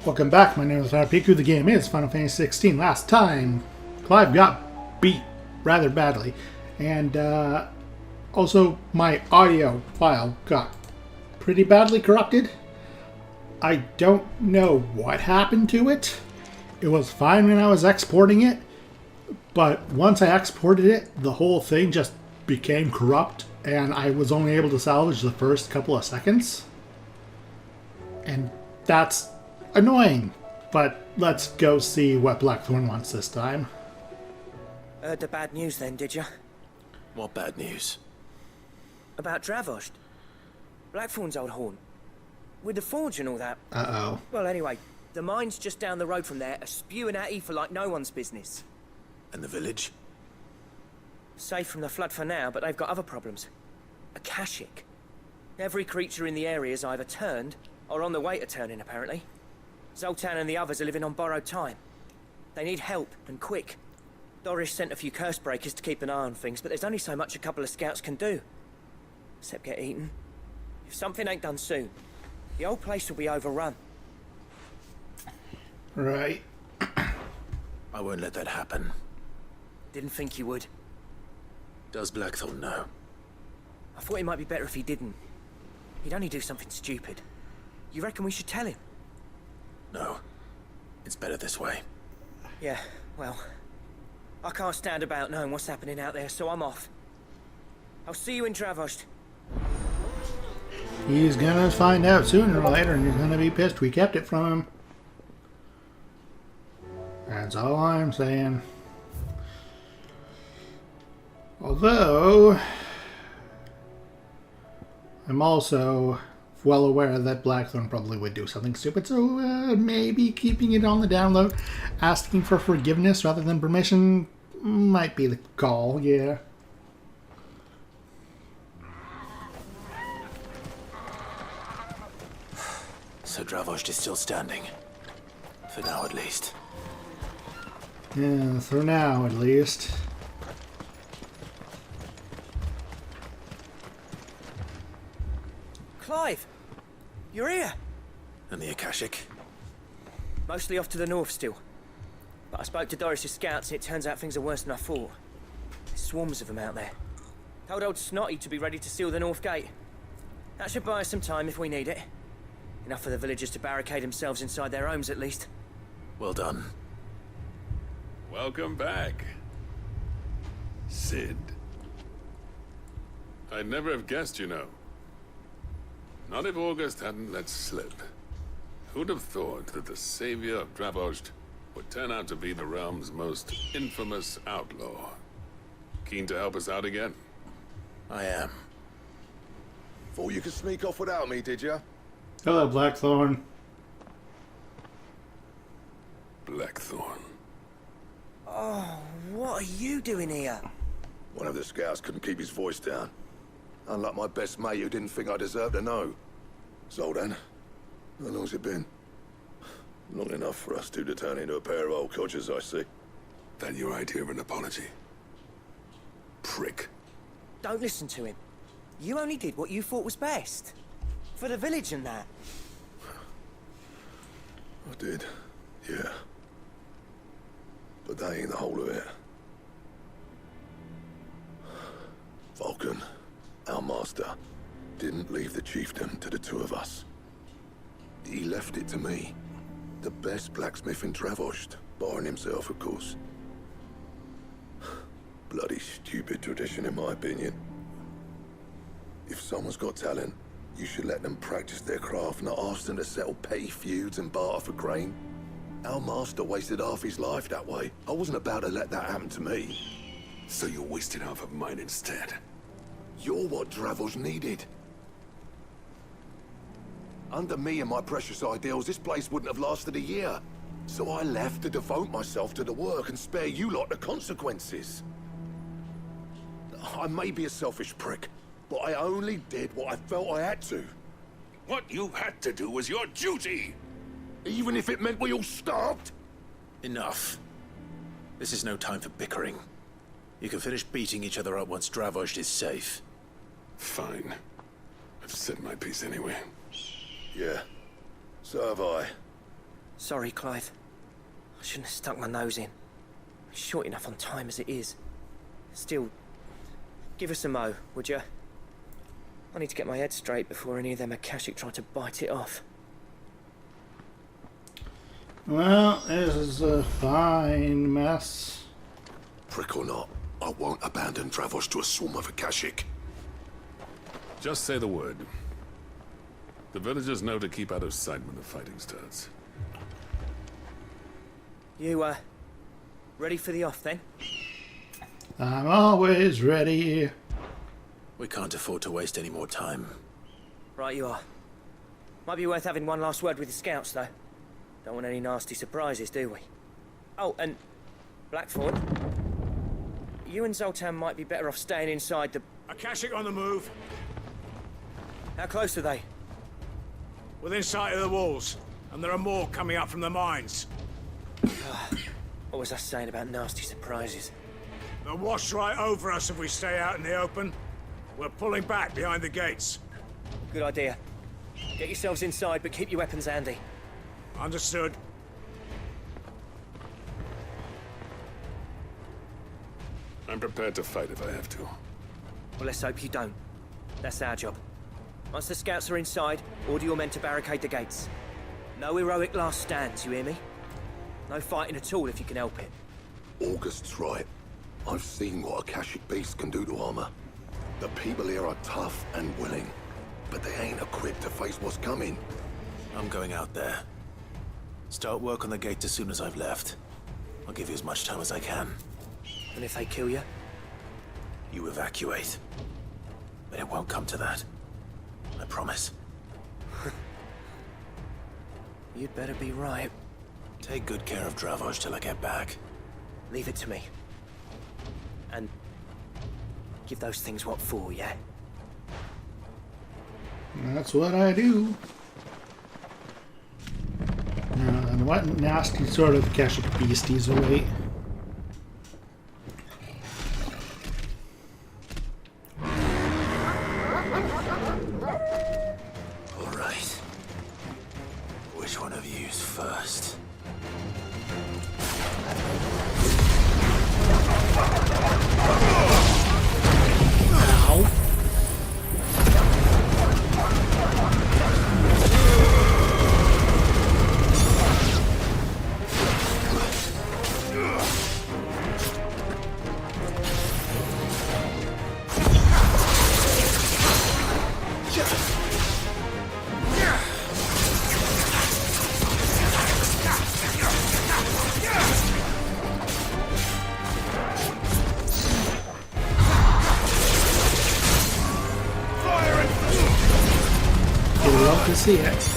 Welcome back, my name is Piku. The game is Final Fantasy XVI. Last time, Clive got beat rather badly. And also, my audio file got pretty badly corrupted. I don't know what happened to it. It was fine when I was exporting it. But once I exported it, the whole thing just became corrupt. And I was only able to salvage the first couple of seconds. And that's annoying, but let's go see what Blackthorn wants this time. Heard the bad news then, did you? What bad news? About Dravost. Blackthorn's old haunt. With the forge and all that. Uh-oh. Well, anyway, the mines just down the road from there are spewing out ether like no one's business. And the village? Safe from the flood for now, but they've got other problems. Akashic. Every creature in the area is either turned, or on the way to turning, apparently. Zoltan and the others are living on borrowed time. They need help, and quick. Doris sent a few curse breakers to keep an eye on things, but there's only so much a couple of scouts can do. Except get eaten. If something ain't done soon, the old place will be overrun. Right. I won't let that happen. Didn't think you would. Does Blackthorn know? I thought it might be better if he didn't. He'd only do something stupid. You reckon we should tell him? No. It's better this way. Yeah, well, I can't stand about knowing what's happening out there, so I'm off. I'll see you in Dravost. He's gonna find out sooner or later, and he's gonna be pissed we kept it from him. That's all I'm saying. Although, I'm also well aware that Blackthorn probably would do something stupid, so maybe keeping it on the download, asking for forgiveness rather than permission, might be the call, yeah. So Dravost is still standing. For now, at least. Yeah, for now, at least. Clive! You're here! And the Akashic? Mostly off to the north still. But I spoke to Doris' scouts and it turns out things are worse than I thought. There's swarms of them out there. Told old Snotty to be ready to seal the north gate. That should buy us some time if we need it. Enough for the villagers to barricade themselves inside their homes at least. Well done. Welcome back, Sid. I'd never have guessed, you know. Not if August hadn't let slip. Who'd have thought that the savior of Dravost would turn out to be the realm's most infamous outlaw? Keen to help us out again? I am. Thought you could sneak off without me, did you? Hello, Blackthorn. Blackthorn. Oh, what are you doing here? One of the scouts couldn't keep his voice down. Unlike my best mate who didn't think I deserved to know. Zoltan, how long's it been? Long enough for us two to turn into a pair of old codgers, I see. That your idea of an apology? Prick. Don't listen to him. You only did what you thought was best. For the village and that. I did, yeah. But that ain't the whole of it. Vulcan, our master, didn't leave the chiefdom to the two of us. He left it to me. The best blacksmith in Dravost, barring himself, of course. Bloody stupid tradition, in my opinion. If someone's got talent, you should let them practice their craft, not ask them to settle petty feuds and barter for grain. Our master wasted half his life that way. I wasn't about to let that happen to me. So you wasted half of mine instead. You're what Dravost needed. Under me and my precious ideals, this place wouldn't have lasted a year. So I left to devote myself to the work and spare you lot the consequences. I may be a selfish prick, but I only did what I felt I had to. What you had to do was your duty! Even if it meant we all starved? Enough. This is no time for bickering. You can finish beating each other up once Dravost is safe. Fine. I've said my piece anyway. Yeah, so have I. Sorry, Clive. I shouldn't have stuck my nose in. Short enough on time as it is. Still, give us a mo, would you? I need to get my head straight before any of them Akashic try to bite it off. Well, this is a fine mess. Prick or not, I won't abandon Dravosh to a swarm of Akashic. Just say the word. The villagers know to keep out of sight when the fighting starts. You, ready for the off then? I'm always ready. We can't afford to waste any more time. Right you are. Might be worth having one last word with the scouts, though. Don't want any nasty surprises, do we? Oh, and Blackthorn, you and Zoltan might be better off staying inside the... Akashic on the move. How close are they? Within sight of the walls. And there are more coming up from the mines. What was I saying about nasty surprises? They'll wash right over us if we stay out in the open. We're pulling back behind the gates. Good idea. Get yourselves inside, but keep your weapons handy. Understood. I'm prepared to fight if I have to. Well, let's hope you don't. That's our job. Once the scouts are inside, order your men to barricade the gates. No heroic last stands, you hear me? No fighting at all if you can help it. August's right. I've seen what Akashic beasts can do to armor. The people here are tough and willing, but they ain't equipped to face what's coming. I'm going out there. Start work on the gate as soon as I've left. I'll give you as much time as I can. And if they kill you? You evacuate. But it won't come to that. I promise. You'd better be right. Take good care of Dravosh till I get back. Leave it to me. And give those things what for, yeah? That's what I do. And what nasty sort of Akashic beasties await? All right. Which one of you's first? Ow. You'd love to see it.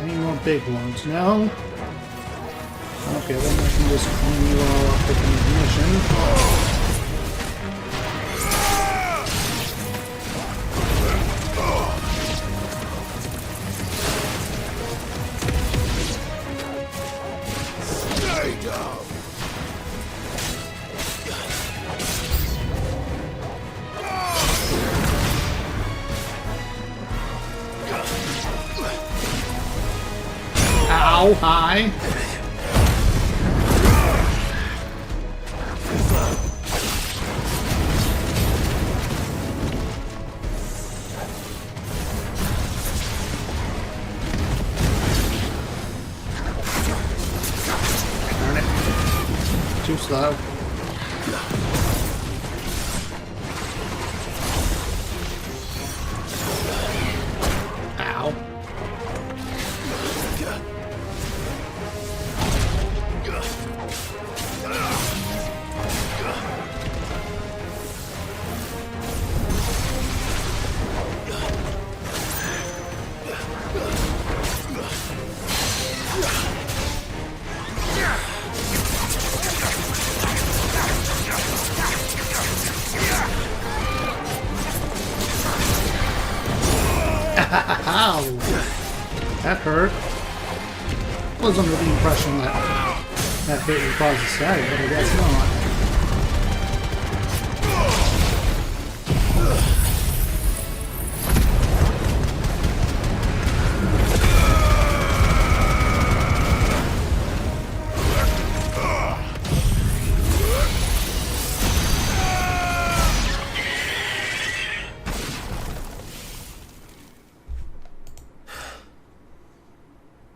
Any more big ones? No? Okay, then I can just clean you all up with ignition. Stay down! Ow, hi. Darn it. Too slow. Ow. Ow! That hurt. I was under the impression that that hit would cause a static, but I guess not.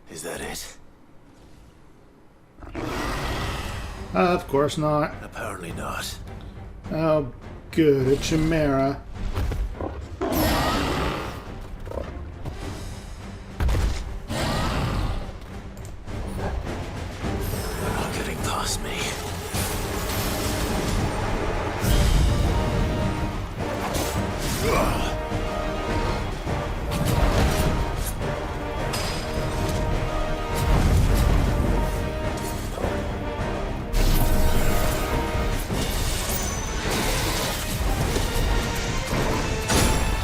Is that it? Of course not. Apparently not. Oh, good. A chimera. They're not getting past me.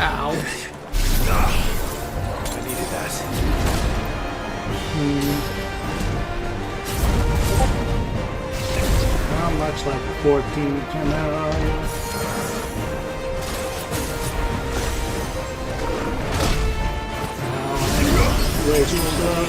Ow. I needed that. How much like 14 chimera are you? Ow. Way too slow.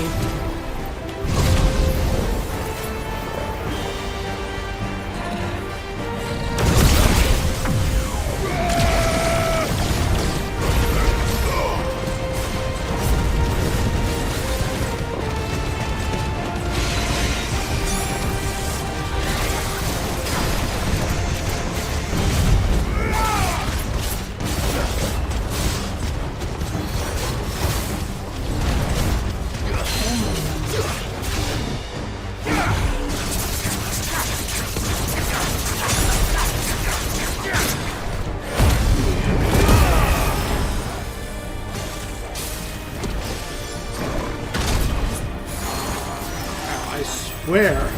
Where?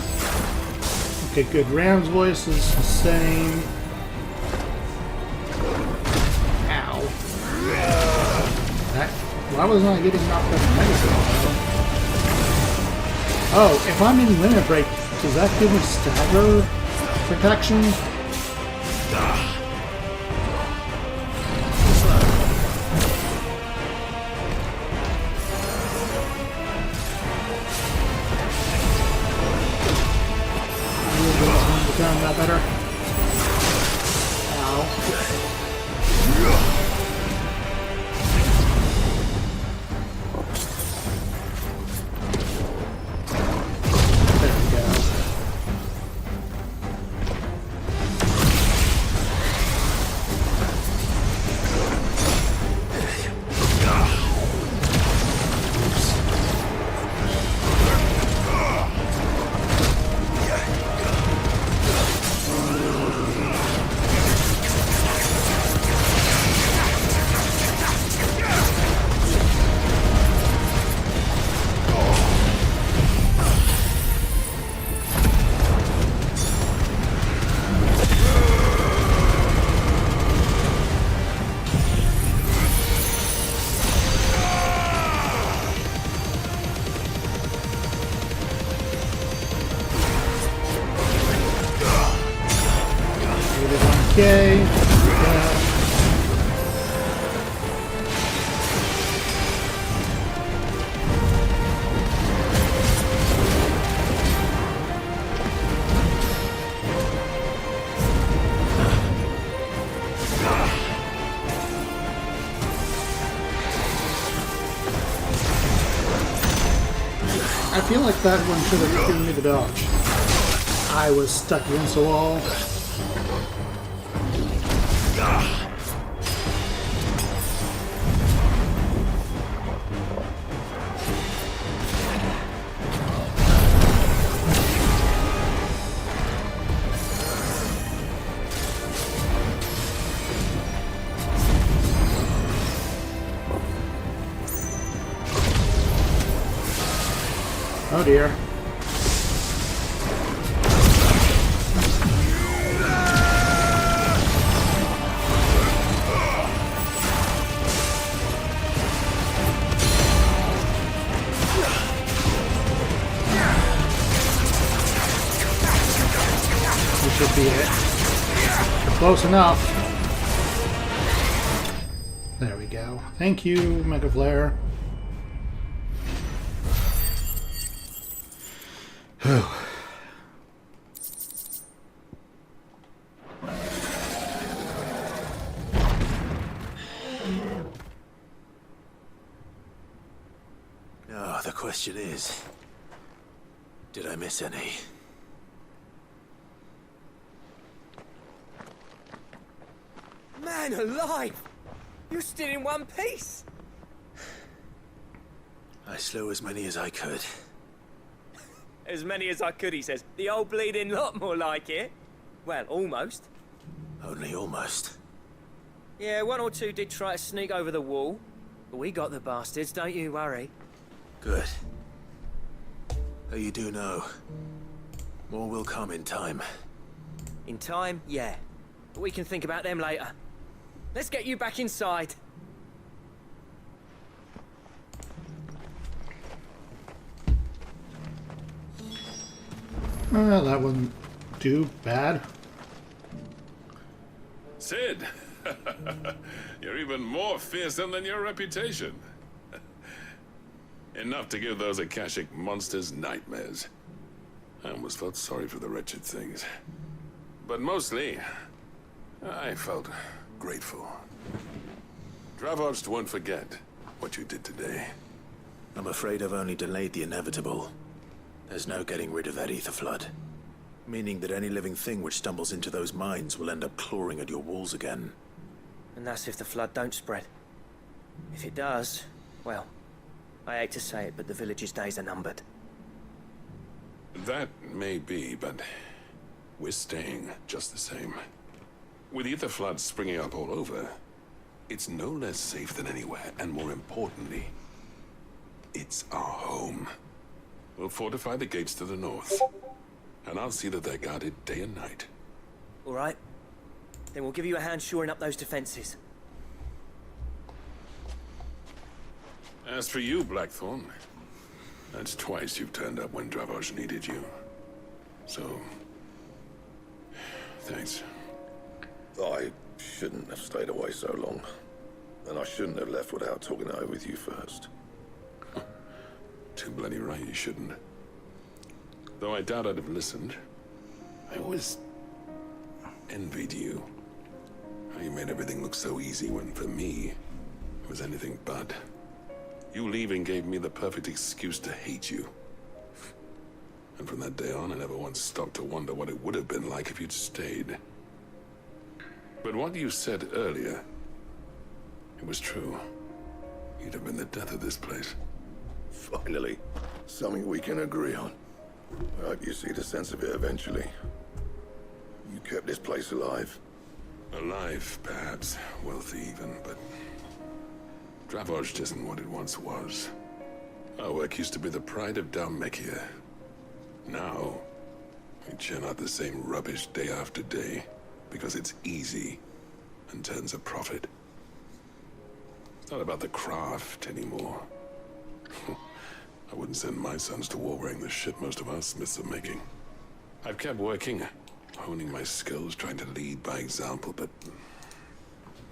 Okay, good. Ram's voice is the same. Ow. That, why wasn't I getting knocked out of medicine? Oh, if I'm in limit break, does that give me stagger protection? Done that better. Ow. There we go. Okay. I feel like that one should have given me the dodge. I was stuck against the wall. Oh dear. it. Close enough. There we go. Thank you, Mega Flare. Whew. Oh, the question is, did I miss any? Man alive! You're still in one piece! I slew as many as I could. As many as I could, he says. The old bleeding lot, more like it. Well, almost. Only almost. Yeah, one or two did try to sneak over the wall. But we got the bastards, don't you worry. Good. Though you do know, more will come in time. In time, yeah. But we can think about them later. Let's get you back inside. Well, that wasn't too bad. Sid, you're even more fearsome than your reputation. Enough to give those Akashic monsters nightmares. I almost felt sorry for the wretched things. But mostly, I felt grateful. Dravoged won't forget what you did today. I'm afraid I've only delayed the inevitable. There's no getting rid of that ether flood. Meaning that any living thing which stumbles into those mines will end up clawing at your walls again. And that's if the flood don't spread. If it does, well, I hate to say it, but the village's days are numbered. That may be, but we're staying just the same. With ether floods springing up all over, it's no less safe than anywhere, and more importantly, it's our home. We'll fortify the gates to the north, and I'll see that they're guarded day and night. All right. Then we'll give you a hand shoring up those defenses. As for you, Blackthorn, that's twice you've turned up when Dravoj needed you. So, thanks. I shouldn't have stayed away so long. And I shouldn't have left without talking it over with you first. Too bloody right you shouldn't. Though I doubt I'd have listened. I always envied you. How you made everything look so easy when, for me, it was anything but. You leaving gave me the perfect excuse to hate you. And from that day on, I never once stopped to wonder what it would have been like if you'd stayed. But what you said earlier, it was true. You'd have been the death of this place. Finally, something we can agree on. I hope you see the sense of it eventually. You kept this place alive. Alive, perhaps. Wealthy even, but... Dravoj isn't what it once was. Our work used to be the pride of Dalmekia. Now, we churn out the same rubbish day after day, because it's easy and turns a profit. It's not about the craft anymore. I wouldn't send my sons to war wearing the shit most of our smiths are making. I've kept working, honing my skills, trying to lead by example, but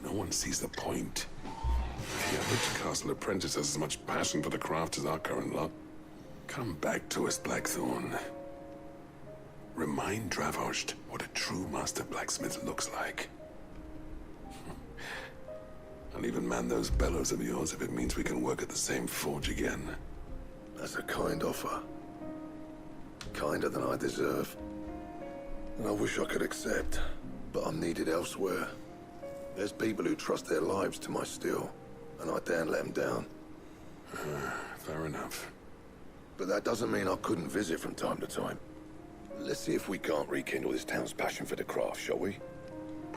no one sees the point. The average castle apprentice has as much passion for the craft as our current lot. Come back to us, Blackthorn. Remind Dravoj what a true master blacksmith looks like. I'll even man those bellows of yours if it means we can work at the same forge again. That's a kind offer. Kinder than I deserve. And I wish I could accept, but I'm needed elsewhere. There's people who trust their lives to my steel, and I daren't let them down. Fair enough. But that doesn't mean I couldn't visit from time to time. Let's see if we can't rekindle this town's passion for the craft, shall we?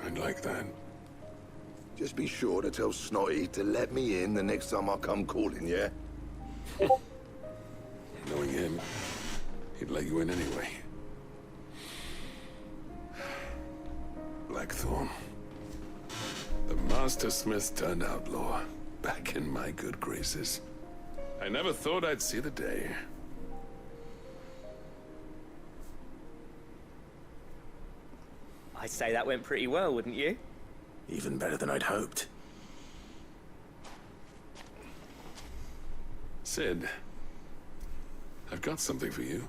I'd like that. Just be sure to tell Snotty to let me in the next time I come calling, yeah? Knowing him, he'd let you in anyway. Blackthorn. The Master Smith turned outlaw, back in my good graces. I never thought I'd see the day. I'd say that went pretty well, wouldn't you? Even better than I'd hoped. Sid, I've got something for you.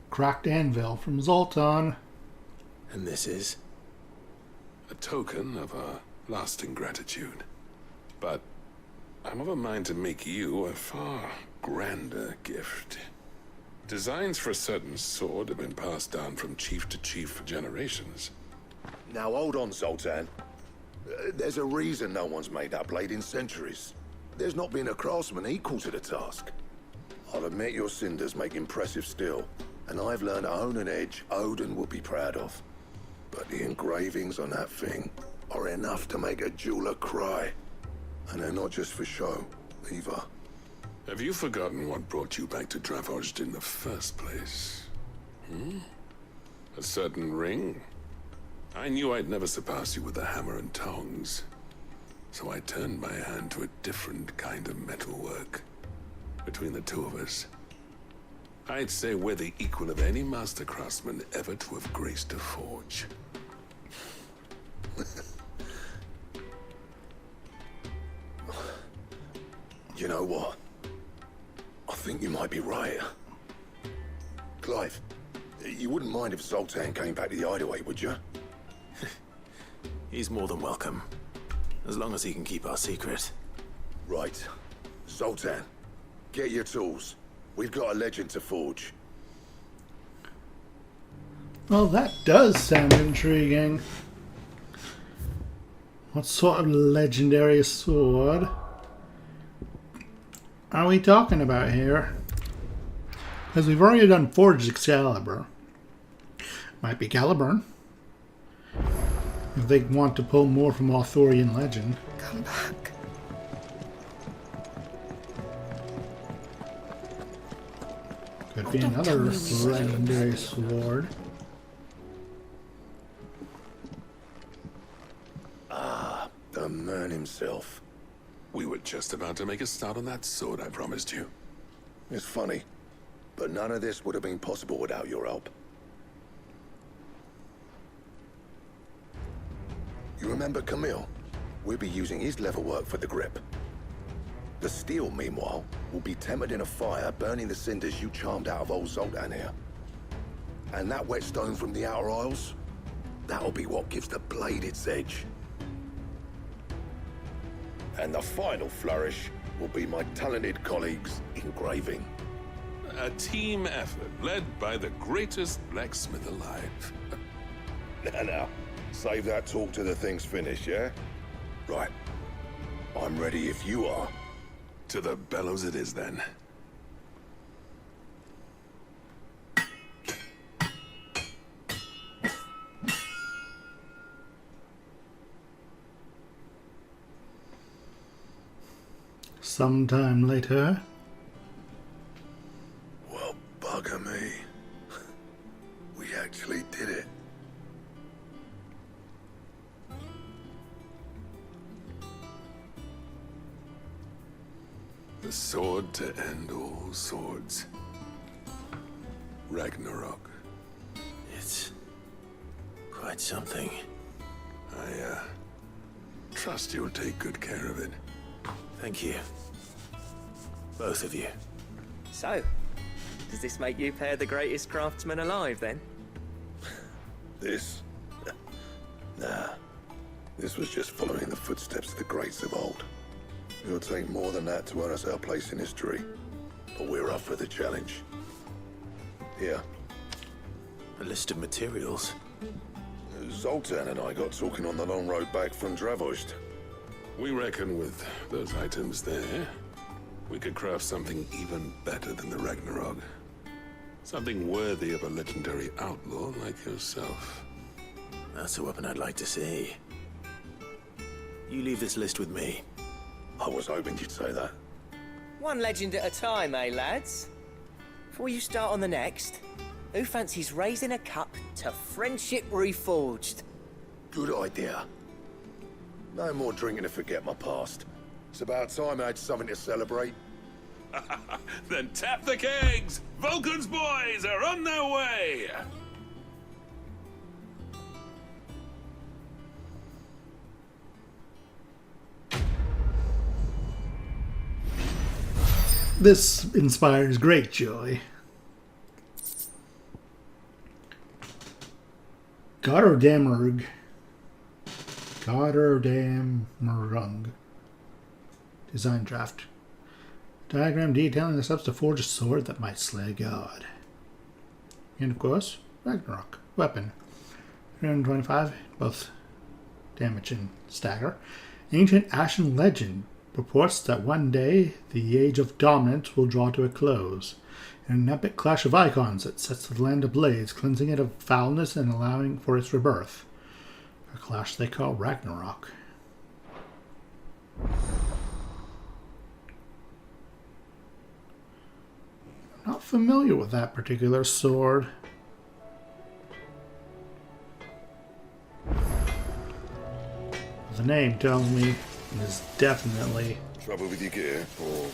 Cracked anvil from Zoltan. And this is? A token of our lasting gratitude. But I'm of a mind to make you a far grander gift. Designs for a certain sword have been passed down from chief to chief for generations. Now hold on, Zoltan. There's a reason no one's made that blade in centuries. There's not been a craftsman equal to the task. I'll admit your cinders make impressive steel, and I've learned to own an edge Odin would be proud of. But the engravings on that thing are enough to make a jeweler cry. And they're not just for show, either. Have you forgotten what brought you back to Dravozd in the first place? A certain ring? I knew I'd never surpass you with the hammer and tongs. So I turned my hand to a different kind of metalwork. Between the two of us, I'd say we're the equal of any master craftsman ever to have graced a forge. You know what? I think you might be right. Clive, you wouldn't mind if Zoltan came back to the Hideaway, would you? He's more than welcome. As long as he can keep our secret. Right. Zoltan, get your tools. We've got a legend to forge. Well, that does sound intriguing. What sort of legendary sword are we talking about here? Because we've already done Forged Excalibur. Might be Caliburn. If they want to pull more from Arthurian legend. Come back. Could be another legendary sword. The man himself. We were just about to make a start on that sword I promised you. It's funny, but none of this would have been possible without your help. You remember Camille? We'll be using his leatherwork for the grip. The steel, meanwhile, will be tempered in a fire, burning the cinders you charmed out of old Zoltan here. And that whetstone from the Outer Isles, that'll be what gives the blade its edge. And the final flourish will be my talented colleagues' engraving. A team effort led by the greatest blacksmith alive. Now, save that talk till the thing's finished, yeah? Right. I'm ready if you are. To the bellows it is then. Sometime later. Well, bugger me. We actually did it. The sword to end all swords. Ragnarok. It's quite something. I trust you'll take good care of it. Thank you. Both of you. So, does this make you pair the greatest craftsmen alive, then? This? Nah. This was just following the footsteps of the greats of old. It'll take more than that to earn us our place in history. But we're up for the challenge. Here. A list of materials. Zoltan and I got talking on the long road back from Dravozd. We reckon with those items there, we could craft something even better than the Ragnarok. Something worthy of a legendary outlaw like yourself. That's a weapon I'd like to see. You leave this list with me. I was hoping you'd say that. One legend at a time, eh, lads? Before you start on the next, who fancies raising a cup to friendship reforged? Good idea. No more drinking to forget my past. It's about time I had something to celebrate. Then tap the kegs! Vulcan's boys are on their way! This inspires great joy. Goddardammerg. Goddardammerung. Design draft. Diagram detailing the steps to forge a sword that might slay God. And of course, Ragnarok. Weapon. 325, both damage and stagger. Ancient Ashen legend purports that one day the age of dominance will draw to a close. In an epic clash of icons that sets the land ablaze, cleansing it of foulness and allowing for its rebirth. A clash they call Ragnarok. Not familiar with that particular sword. The name tells me it is definitely... Trouble with your gear, or...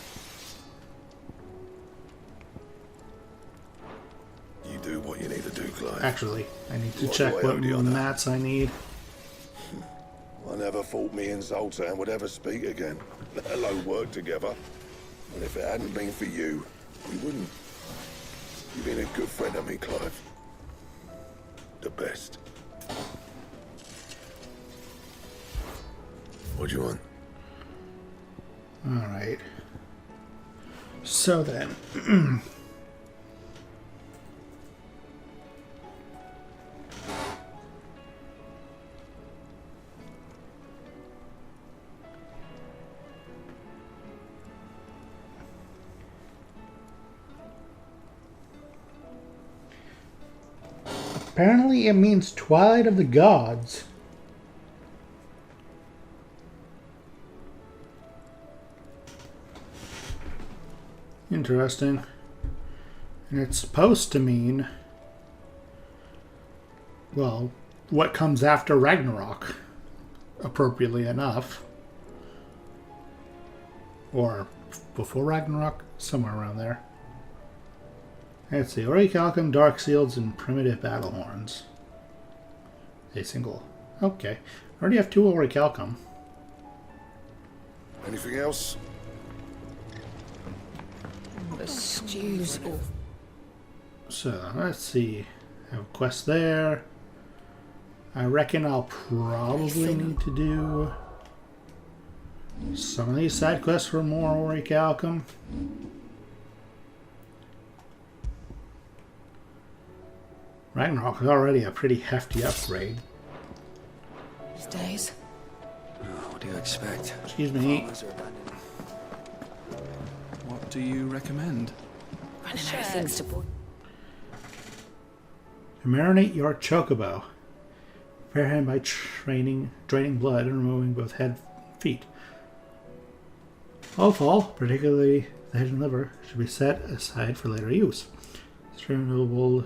You do what you need to do, Clive. Actually, I need to One check way what or the other. mats I need. I never thought me and Zoltan would ever speak again, let alone work together. And if it hadn't been for you, we wouldn't. You've been a good friend of me, Clive. The best. What do you want? Alright. So then. Apparently it means Twilight of the Gods. Interesting. And it's supposed to mean, well, what comes after Ragnarok, appropriately enough. Or before Ragnarok, somewhere around there. Let's see, Orichalcum, Dark Seals, and Primitive Battle Horns. A single. Okay. I already have 2 Orichalcum. Anything else? The stew's awful. So, let's see. I have a quest there. I reckon I'll probably need to do some of these side quests for more Orichalcum. Ragnarok is already a pretty hefty upgrade. These days. What do you expect? Excuse me. Farmers are abandoned. What do you recommend? Running out of things to boil. To marinate your chocobo. Prepare him by draining blood and removing both head and feet. Offal, particularly the head and liver, should be set aside for later use. Streamable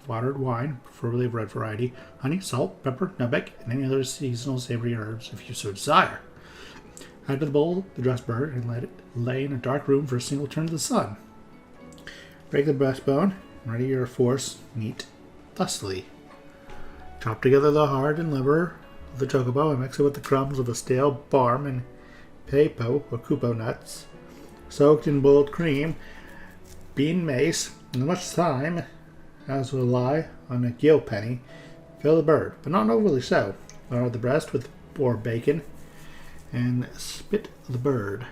watered wine, preferably of red variety, honey, salt, pepper, nutmeg, and any other seasonal savory herbs if you so desire. Add to the bowl the dressed bird and let it lay in a dark room for a single turn to the sun. Break the breastbone and ready your force meat thusly. Chop together the heart and liver of the chocobo and mix it with the crumbs of a stale barm and pepo or kupo nuts, soaked in boiled cream, bean mace, and as much thyme as will lie on a gill penny. Fill the bird, but not overly so. Lard the breast with or bacon and spit the bird,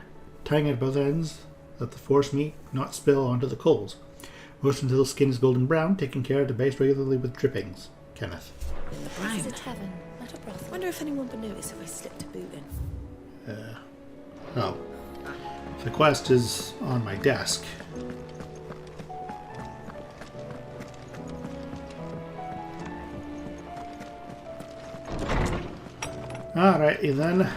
tying it at both ends that the force meat not spill onto the coals. Roast until the skin is golden brown, taking care to baste regularly with drippings. Kenneth. In the This brown. is a tavern, not a brothel. Wonder if anyone would notice if I slipped a boot in. Oh. The quest is on my desk. Alrighty then.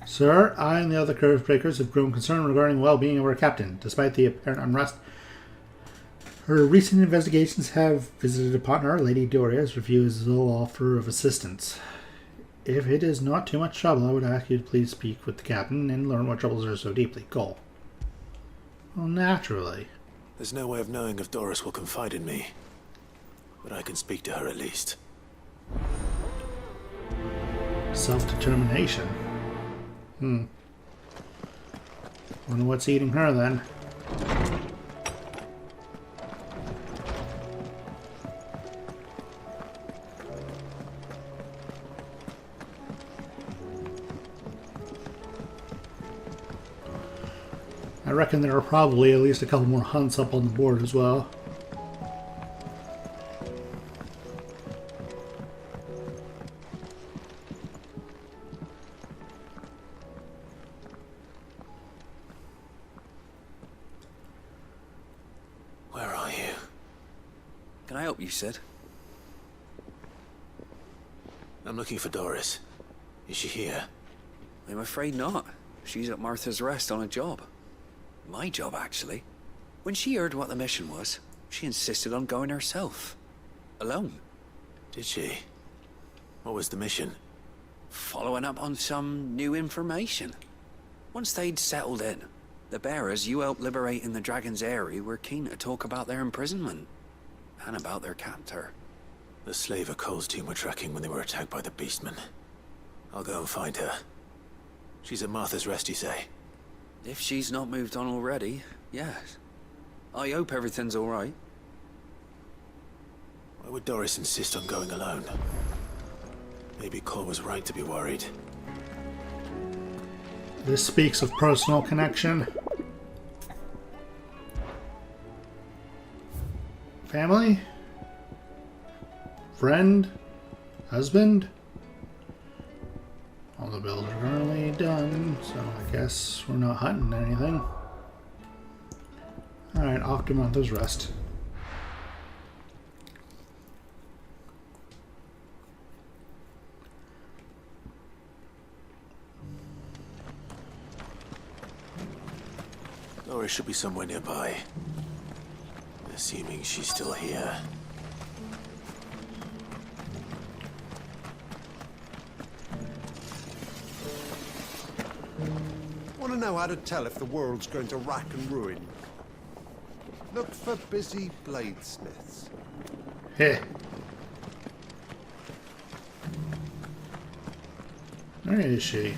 Sir, I and the other curve breakers have grown concerned regarding the well-being of our captain. Despite the apparent unrest, her recent investigations have visited upon her. Lady Doria's refusal offer of assistance. If it is not too much trouble, I would ask you to please speak with the captain and learn what troubles her so deeply. Cole. Well, naturally. There's no way of knowing if Doris will confide in me. But I can speak to her at least. Self-determination. Wonder what's eating her then. I reckon there are probably at least a couple more hunts up on the board as well. Where are you? Can I help you, Sid? I'm looking for Doris. Is she here? I'm afraid not. She's at Martha's Rest on a job. My job, actually. When she heard what the mission was, she insisted on going herself. Alone. Did she? What was the mission? Following up on some new information. Once they'd settled in, the bearers you helped liberate in the Dragon's Eyrie were keen to talk about their imprisonment. And about their captor. The slaver Cole's team were tracking when they were attacked by the Beastmen. I'll go and find her. She's at Martha's Rest, you say? If she's not moved on already, yes. I hope everything's alright. Why would Doris insist on going alone? Maybe Cole was right to be worried. This speaks of personal connection. Family? Friend? Husband? All the bills are currently done, so I guess we're not hunting anything. Alright, off to Martha's Rest. Doris should be somewhere nearby. Assuming she's still here. Want to know how to tell if the world's going to rack and ruin? Look for busy bladesmiths. Heh. Where is she?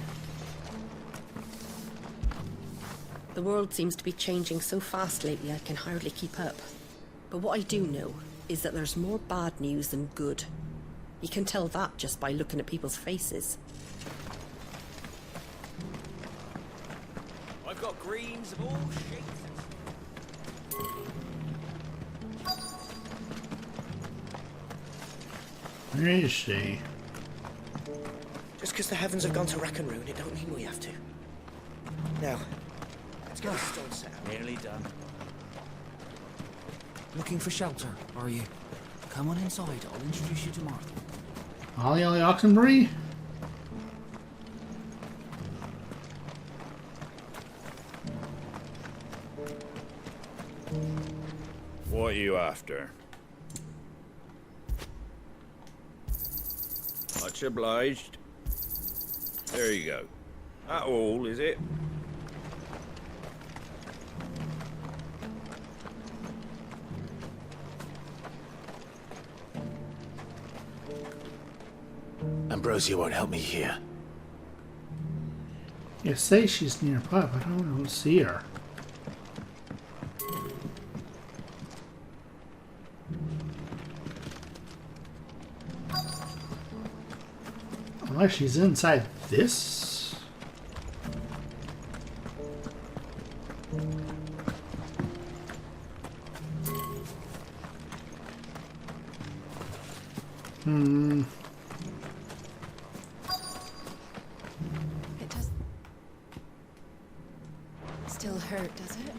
The world seems to be changing so fast lately I can hardly keep up. But what I do know is that there's more bad news than good. You can tell that just by looking at people's faces. I've got greens of all shapes. Where is she? Just because the heavens have gone to rack and ruin, it don't mean we have to. Now, let's get this stone set out. Nearly done. Looking for shelter, are you? Come on inside, I'll introduce you to Martha. Ollie Ollie Oxenbury? What are you after? Much obliged. There you go. That all, is it? Ambrosia won't help me here. You say she's nearby, but I don't see her. Unless she's inside this? It does still hurt, does it?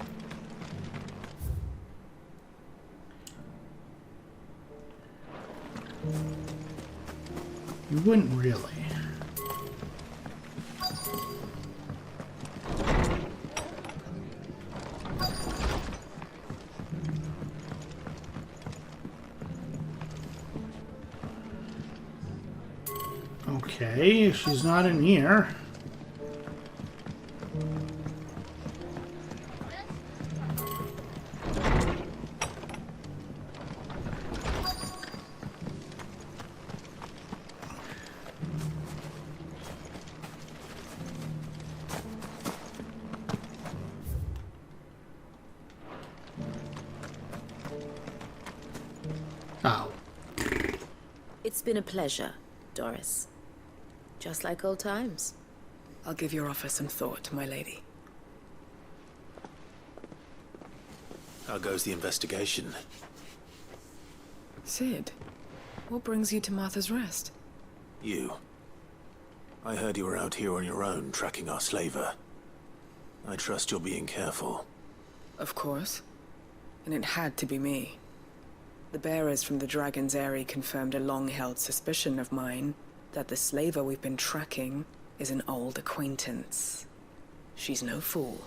You wouldn't really. Okay, she's not in here. Oh. It's been a pleasure, Doris. Just like old times. I'll give your offer some thought, my lady. How goes the investigation? Sid, what brings you to Martha's Rest? You. I heard you were out here on your own, tracking our slaver. I trust you're being careful. Of course. And it had to be me. The bearers from the Dragon's Eyrie confirmed a long-held suspicion of mine that the slaver we've been tracking is an old acquaintance. She's no fool.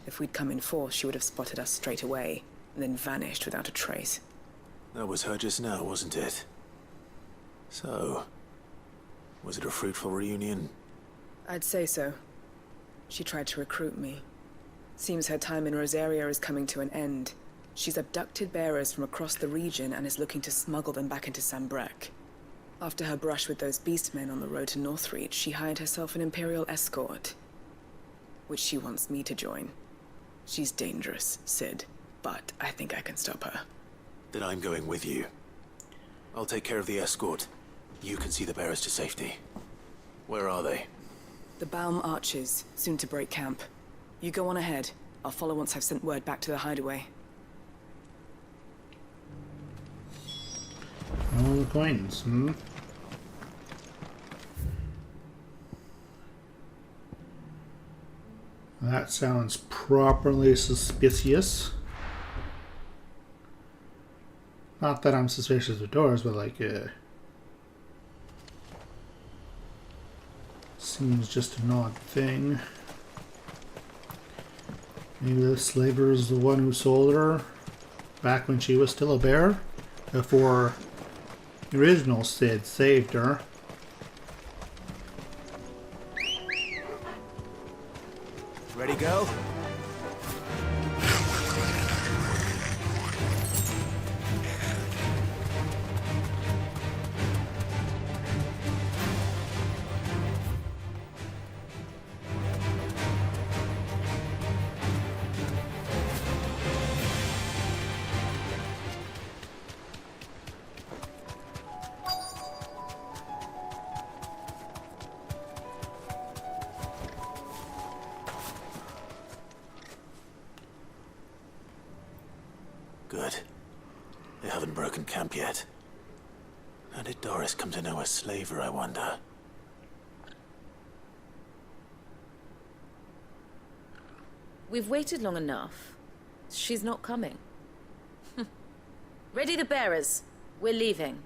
If we'd come in force, she would have spotted us straight away, and then vanished without a trace. That was her just now, wasn't it? So, was it a fruitful reunion? I'd say so. She tried to recruit me. Seems her time in Rosaria is coming to an end. She's abducted bearers from across the region and is looking to smuggle them back into Sambrek. After her brush with those beastmen on the road to Northreach, she hired herself an Imperial escort, which she wants me to join. She's dangerous, Sid, but I think I can stop her. Then I'm going with you. I'll take care of the escort. You can see the bearers to safety. Where are they? The Baum Archers, soon to break camp. You go on ahead. I'll follow once I've sent word back to the hideaway. Old acquaintance, hmm? That sounds properly suspicious. Not that I'm suspicious of doors, but like, seems just an odd thing. Maybe the slaver is the one who sold her back when she was still a bear, before the original Sid saved her. Ready, go? Good. They haven't broken camp yet. How did Doris come to know a slaver, I wonder? We've waited long enough. She's not coming. Ready the bearers. We're leaving.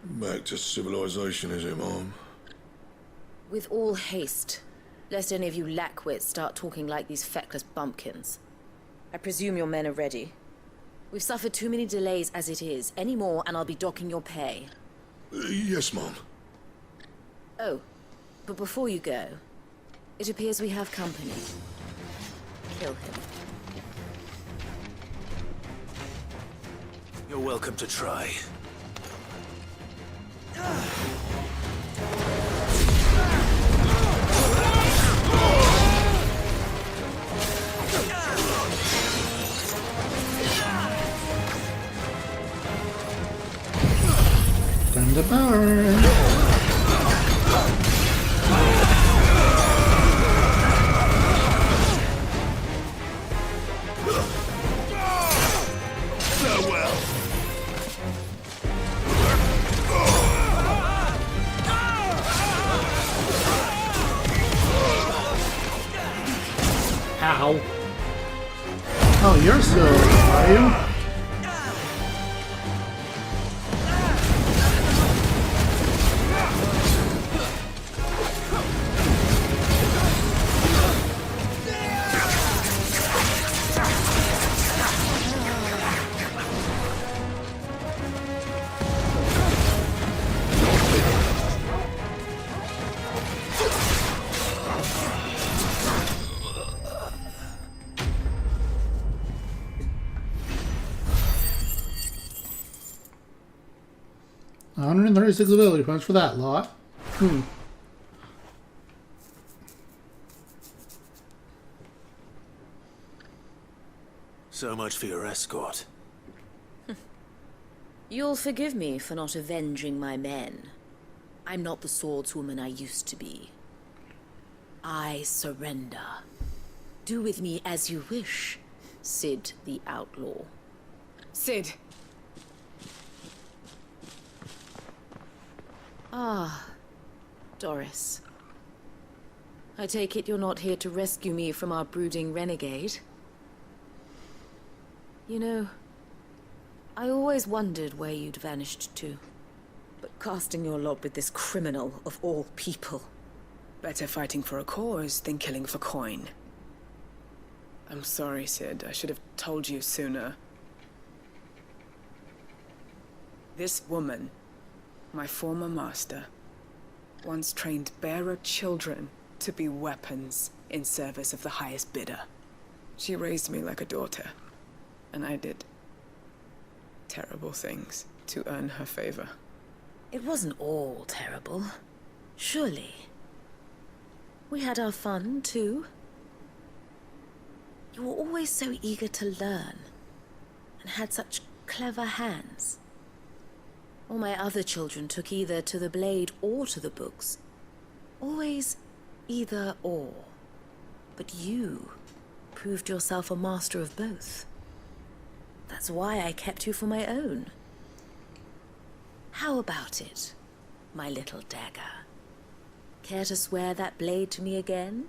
Back to civilization, is it, Mom? With all haste. Lest any of you lackwits start talking like these feckless bumpkins. I presume your men are ready. We've suffered too many delays as it is. Any more and I'll be docking your pay. Yes, Mom. Oh, but before you go, it appears we have company. Kill him. You're welcome to try. Time to burn. Farewell. Ow. Oh, you're still, are you? 136 ability points for that lot. So much for your escort. You'll forgive me for not avenging my men. I'm not the swordswoman I used to be. I surrender. Do with me as you wish, Sid the Outlaw. Sid. Ah, Doris. I take it you're not here to rescue me from our brooding renegade? You know, I always wondered where you'd vanished to. But casting your lot with this criminal of all people. Better fighting for a cause than killing for coin. I'm sorry, Sid. I should have told you sooner. This woman, my former master, once trained bearer children to be weapons in service of the highest bidder. She raised me like a daughter, and I did terrible things to earn her favor. It wasn't all terrible, surely. We had our fun, too. You were always so eager to learn, and had such clever hands. All my other children took either to the blade or to the books. Always either or. But you proved yourself a master of both. That's why I kept you for my own. How about it, my little dagger? Care to swear that blade to me again?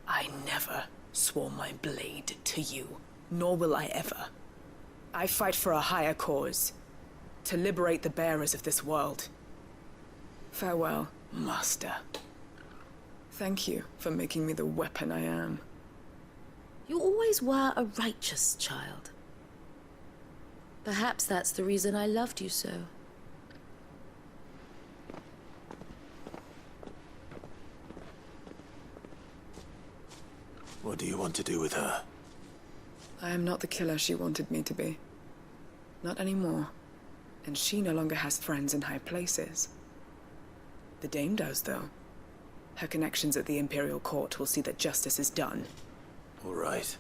I never swore my blade to you, nor will I ever. I fight for a higher cause, to liberate the bearers of this world. Farewell, Master. Thank you for making me the weapon I am. You always were a righteous child. Perhaps that's the reason I loved you so. What do you want to do with her? I am not the killer she wanted me to be. Not anymore. And she no longer has friends in high places. The Dame does, though. Her connections at the Imperial Court will see that justice is done. All right.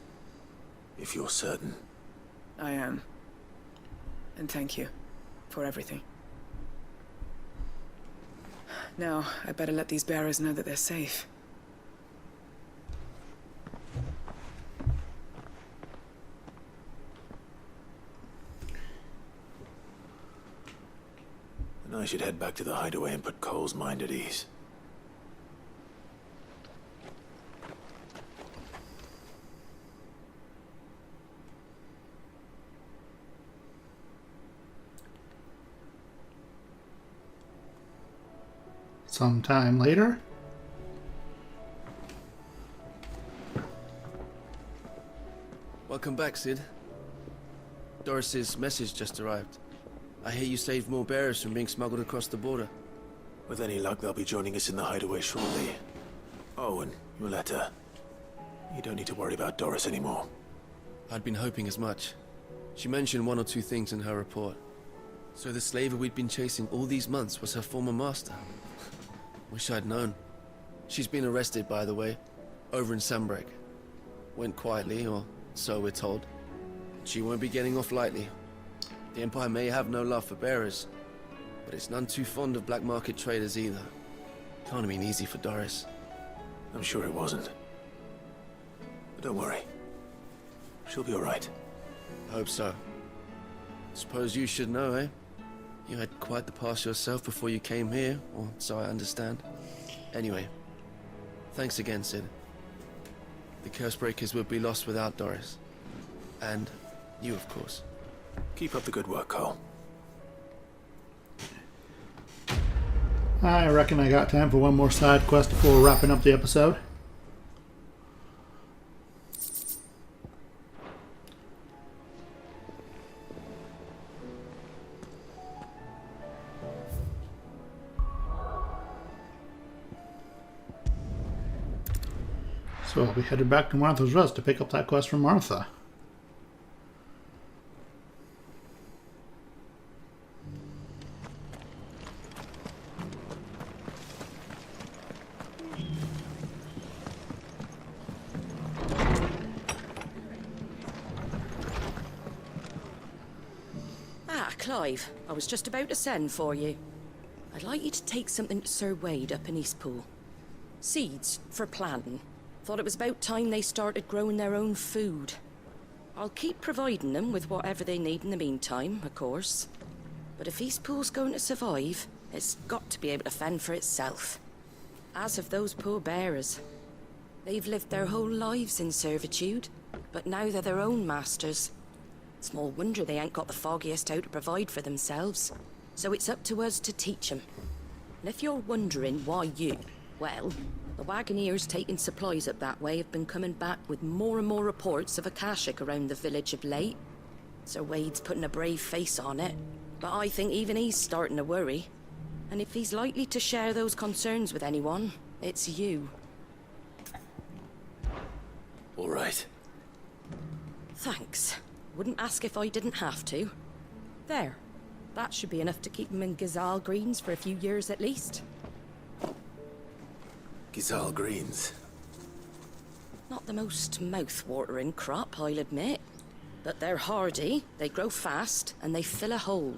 If you're certain. I am. And thank you for everything. Now, I better let these bearers know that they're safe. And I should head back to the hideaway and put Cole's mind at ease. Sometime later. Welcome back, Sid. Doris's message just arrived. I hear you saved more bearers from being smuggled across the border. With any luck, they'll be joining us in the hideaway shortly. Oh, and your letter. You don't need to worry about Doris anymore. I'd been hoping as much. She mentioned one or two things in her report. So the slaver we'd been chasing all these months was her former master. Wish I'd known. She's been arrested, by the way, over in Sambrek. Went quietly, or so we're told. She won't be getting off lightly. The Empire may have no love for bearers, but it's none too fond of black market traders either. Can't have been easy for Doris. I'm sure it wasn't. But don't worry. She'll be all right. Hope so. Suppose you should know, eh? You had quite the past yourself before you came here, or so I understand. Anyway, thanks again, Sid. The Cursebreakers would be lost without Doris. And you, of course. Keep up the good work, Cole. I reckon I got time for one more side quest before wrapping up the episode. So we headed back to Martha's Rest to pick up that quest from Martha. Clive, I was just about to send for you. I'd like you to take something to Sir Wade up in Eastpool. Seeds for planting. Thought it was about time they started growing their own food. I'll keep providing them with whatever they need in the meantime, of course. But if Eastpool's going to survive, it's got to be able to fend for itself. As have those poor bearers. They've lived their whole lives in servitude, but now they're their own masters. Small wonder they ain't got the foggiest how to provide for themselves. So it's up to us to teach them. And if you're wondering why you, well, the wagoneers taking supplies up that way have been coming back with more and more reports of Akashic around the village of late. Sir Wade's putting a brave face on it, but I think even he's starting to worry. And if he's likely to share those concerns with anyone, it's you. All right. Thanks. Wouldn't ask if I didn't have to. There. That should be enough to keep him in Gazal Greens for a few years at least. Gazal Greens. Not the most mouth-watering crop, I'll admit. But they're hardy, they grow fast, and they fill a hole.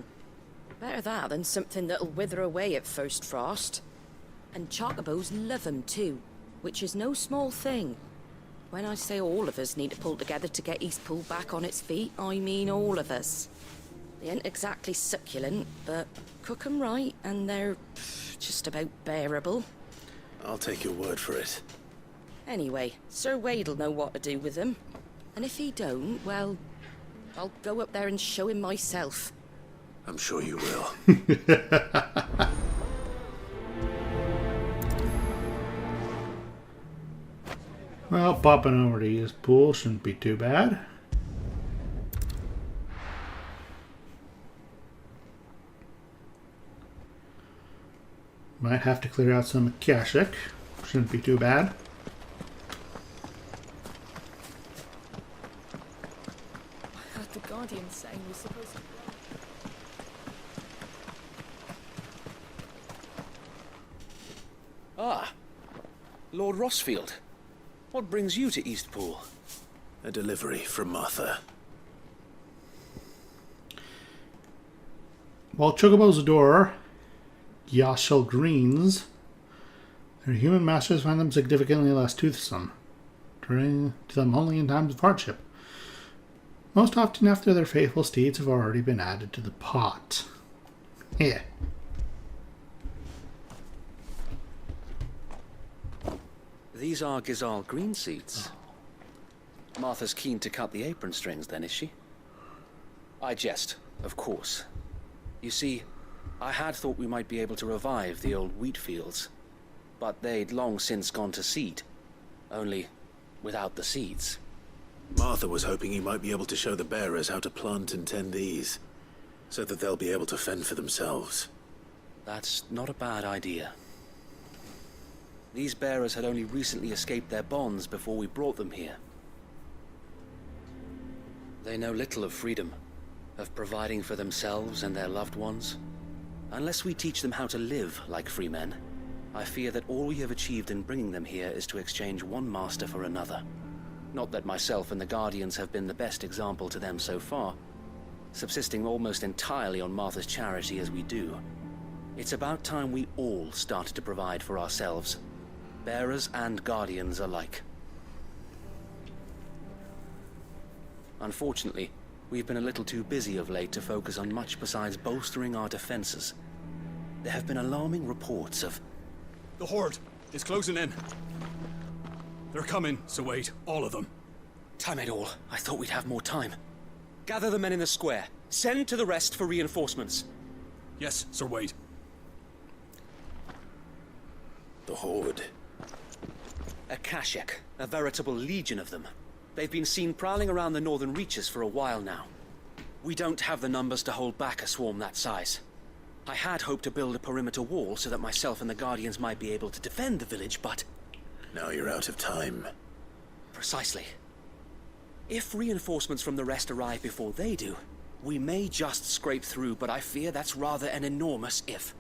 Better that than something that'll wither away at first frost. And chocobos love 'em too, which is no small thing. When I say all of us need to pull together to get Eastpool back on its feet, I mean all of us. They ain't exactly succulent, but cook 'em right and they're just about bearable. I'll take your word for it. Anyway, Sir Wade'll know what to do with them. And if he don't, well, I'll go up there and show him myself. I'm sure you will. Well, popping over to Eastpool shouldn't be too bad. Might have to clear out some Akashic. Shouldn't be too bad. I heard the Guardian saying we're supposed to... Ah, Lord Rossfield. What brings you to Eastpool? A delivery from Martha. While chocobos adore Yashal Greens, their human masters find them significantly less toothsome, turning to them only in times of hardship. Most often after their faithful steeds have already been added to the pot. Yeah. These are Gazal green seeds. Martha's keen to cut the apron strings then, is she? I jest, of course. You see, I had thought we might be able to revive the old wheat fields, but they'd long since gone to seed, only without the seeds. Martha was hoping you might be able to show the bearers how to plant and tend these, so that they'll be able to fend for themselves. That's not a bad idea. These bearers had only recently escaped their bonds before we brought them here. They know little of freedom, of providing for themselves and their loved ones. Unless we teach them how to live like free men, I fear that all we have achieved in bringing them here is to exchange one master for another. Not that myself and the Guardians have been the best example to them so far, subsisting almost entirely on Martha's charity as we do. It's about time we all started to provide for ourselves, bearers and Guardians alike. Unfortunately, we've been a little too busy of late to focus on much besides bolstering our defenses. There have been alarming reports of... The Horde is closing in. They're coming, Sir Wade, all of them. Time it all. I thought we'd have more time. Gather the men in the square. Send to the rest for reinforcements. Yes, Sir Wade. The Horde. Akashic, a veritable legion of them. They've been seen prowling around the northern reaches for a while now. We don't have the numbers to hold back a swarm that size. I had hoped to build a perimeter wall so that myself and the Guardians might be able to defend the village, but... Now you're out of time. Precisely. If reinforcements from the rest arrive before they do, we may just scrape through, but I fear that's rather an enormous if.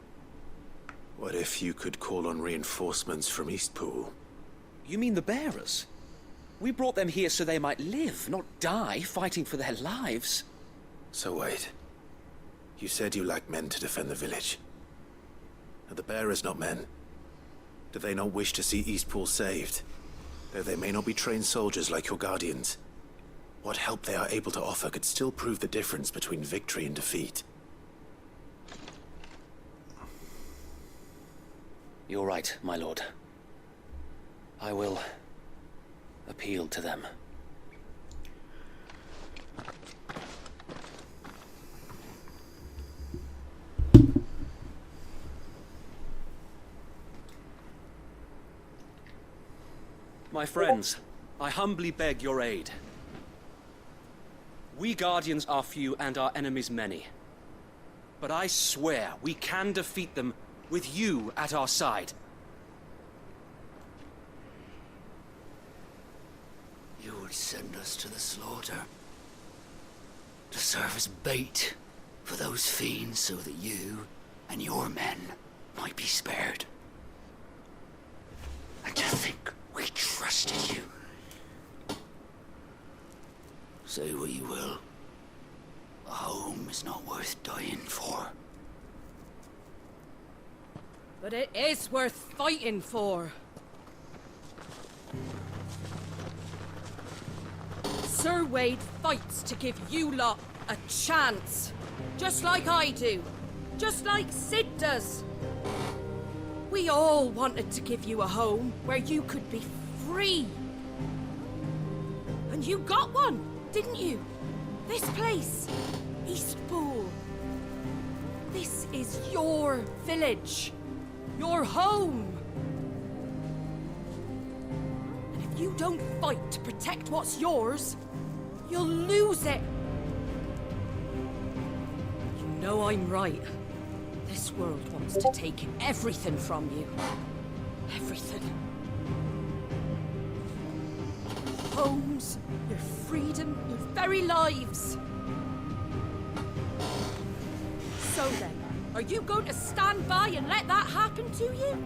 What if you could call on reinforcements from Eastpool? You mean the bearers? We brought them here so they might live, not die, fighting for their lives. So wait. You said you lacked men to defend the village. Are the bearers not men? Do they not wish to see Eastpool saved? Though they may not be trained soldiers like your guardians, what help they are able to offer could still prove the difference between victory and defeat. You're right, my lord. I will appeal to them. My friends, I humbly beg your aid. We Guardians are few and our enemies many. But I swear we can defeat them with you at our side. You would send us to the slaughter. To serve as bait for those fiends so that you and your men might be spared. And to think we trusted you. Say what you will. A home is not worth dying for. But it is worth fighting for. Sir Wade fights to give you lot a chance. Just like I do. Just like Sid does. We all wanted to give you a home where you could be free. And you got one, didn't you? This place, Eastpool. This is your village. Your home. And if you don't fight to protect what's yours, you'll lose it. You know I'm right. This world wants to take everything from you. Everything. Your homes, your freedom, your very lives. So then, are you going to stand by and let that happen to you?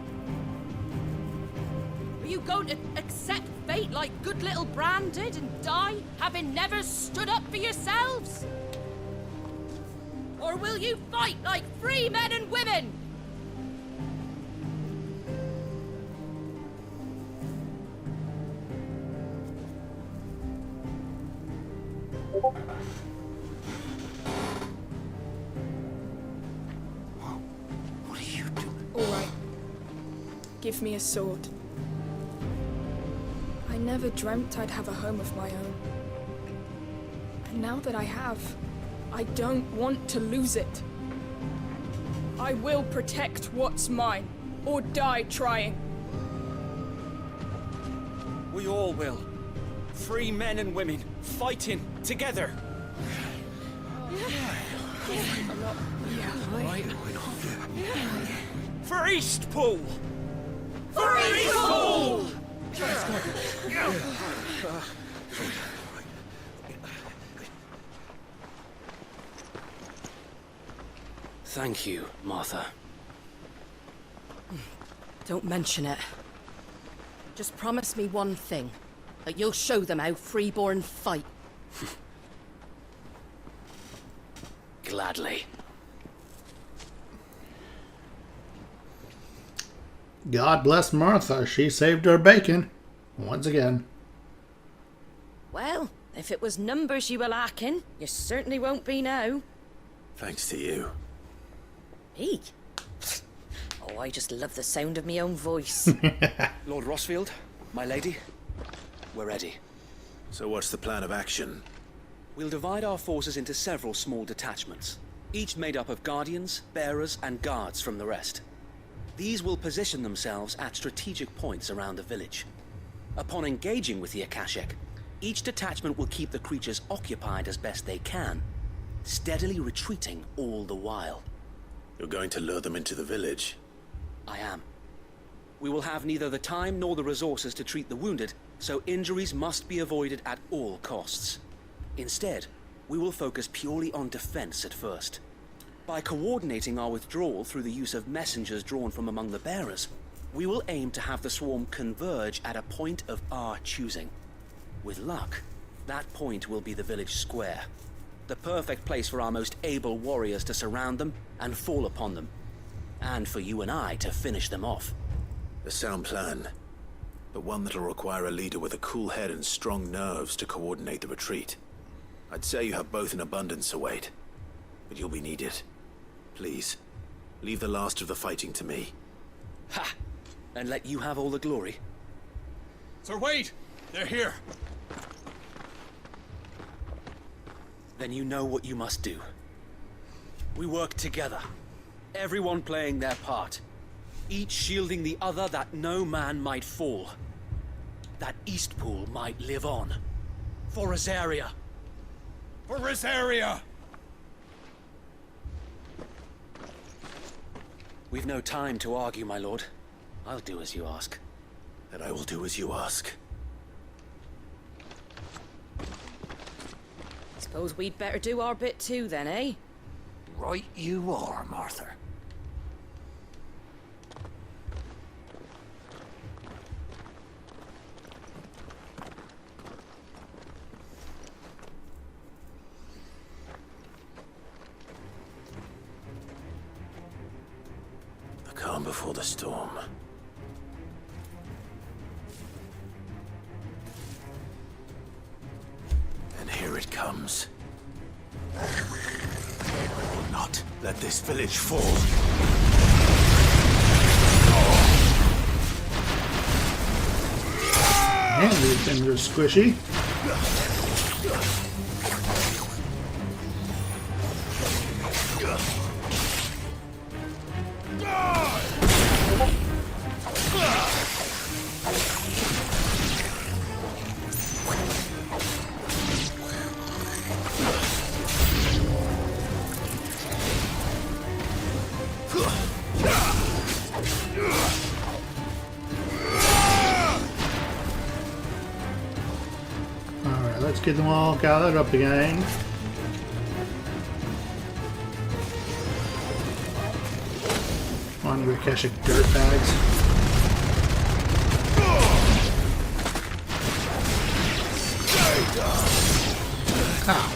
Are you going to accept fate like good little Bran did and die, having never stood up for yourselves? Or will you fight like free men and women? What are you doing? All right. Give me a sword. I never dreamt I'd have a home of my own. And now that I have, I don't want to lose it. I will protect what's mine, or die trying. We all will. Free men and women, fighting together. Right? For Eastpool! For Eastpool! Thank you, Martha. Don't mention it. Just promise me one thing. That you'll show them how freeborn fight. Gladly. God bless Martha. She saved her bacon. Once again. Well, if it was numbers you were lacking, you certainly won't be now. Thanks to you. Me? Oh, I just love the sound of my own voice. Lord Rossfield, my lady, we're ready. So what's the plan of action? We'll divide our forces into several small detachments, each made up of guardians, bearers, and guards from the rest. These will position themselves at strategic points around the village. Upon engaging with the Akashic, each detachment will keep the creatures occupied as best they can, steadily retreating all the while. You're going to lure them into the village? I am. We will have neither the time nor the resources to treat the wounded, so injuries must be avoided at all costs. Instead, we will focus purely on defense at first. By coordinating our withdrawal through the use of messengers drawn from among the bearers, we will aim to have the swarm converge at a point of our choosing. With luck, that point will be the village square. The perfect place for our most able warriors to surround them and fall upon them. And for you and I to finish them off. A sound plan, but one that'll require a leader with a cool head and strong nerves to coordinate the retreat. I'd say you have both in abundance, Sir Wade, but you'll be needed. Please, leave the last of the fighting to me. Ha! And let you have all the glory. Sir Wade! They're here! Then you know what you must do. We work together, everyone playing their part, each shielding the other that no man might fall, that Eastpool might live on. For Rosaria! For Rosaria! We've no time to argue, my lord. I'll do as you ask. And I will do as you ask. Suppose we'd better do our bit too then, eh? Right you are, Martha. The calm before the storm. And here it comes. I will not let this village fall. And these things are squishy. Alright, let's get them all gathered up again. On Rakeshic dirtbags. Ow.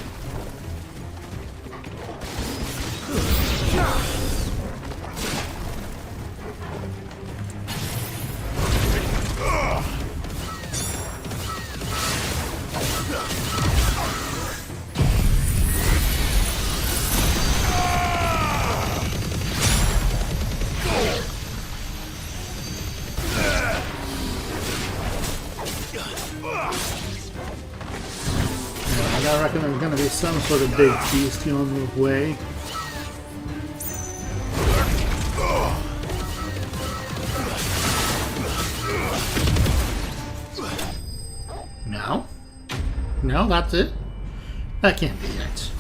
I reckon there's going to be some sort of big beastie on the way. No? No, that's it? That can't be it.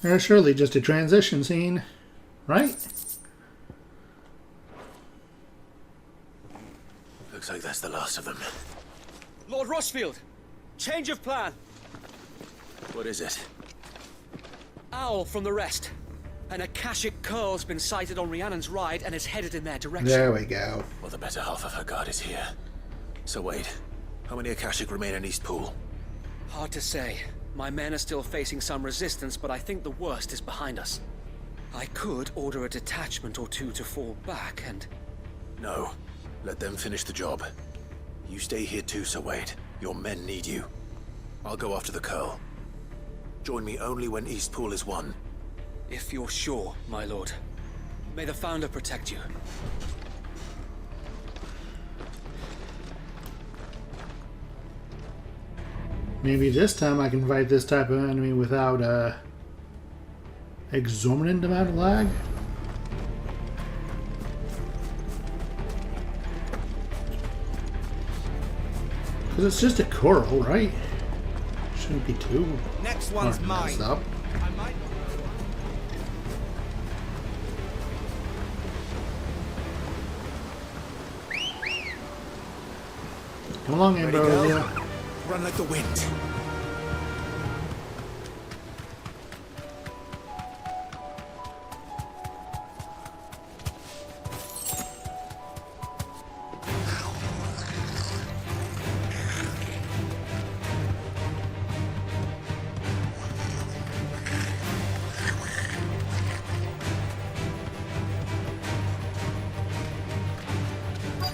There's surely just a transition scene, right? Looks like that's the last of them. Lord Rochefield! Change of plan! What is it? Owl from the rest. An Akashic curl's been sighted on Rhiannon's ride and is headed in their direction. There we go. Well, the better half of her guard is here. So Wade, how many Akashic remain in Eastpool? Hard to say. My men are still facing some resistance, but I think the worst is behind us. I could order a detachment or two to fall back and... No. Let them finish the job. You stay here too, Sir Wade. Your men need you. I'll go after the Curl. Join me only when Eastpool is won. If you're sure, my lord. May the Founder protect you. Maybe this time I can fight this type of enemy without a exorbitant amount of lag. Because it's just a coral, right? Shouldn't be too. Next one's mine. Up. I might... Come along, Ready, girl? Ambrosia. Run like the wind.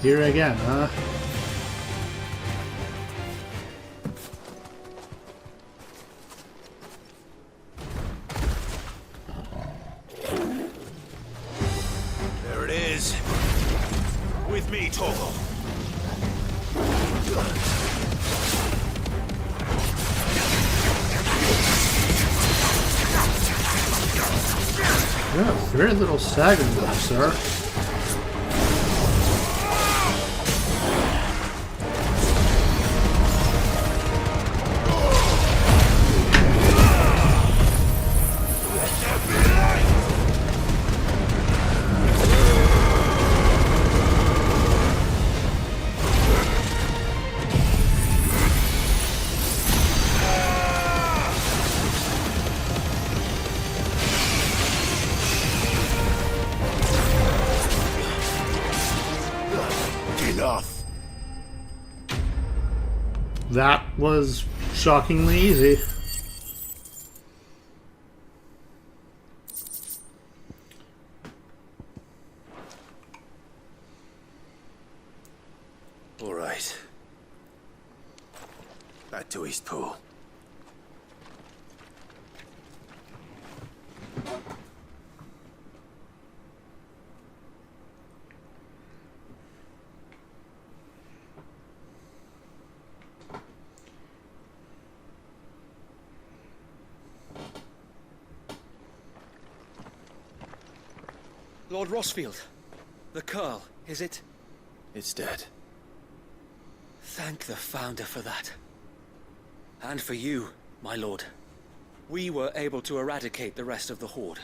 Here again, huh? There it is. With me, Torgal. Yeah, very little staggering there, sir. Enough. That was shockingly easy. All right. Back to Eastpool. Lord Rossfield, the Curl, is it? It's dead. Thank the Founder for that. And for you, my lord. We were able to eradicate the rest of the Horde.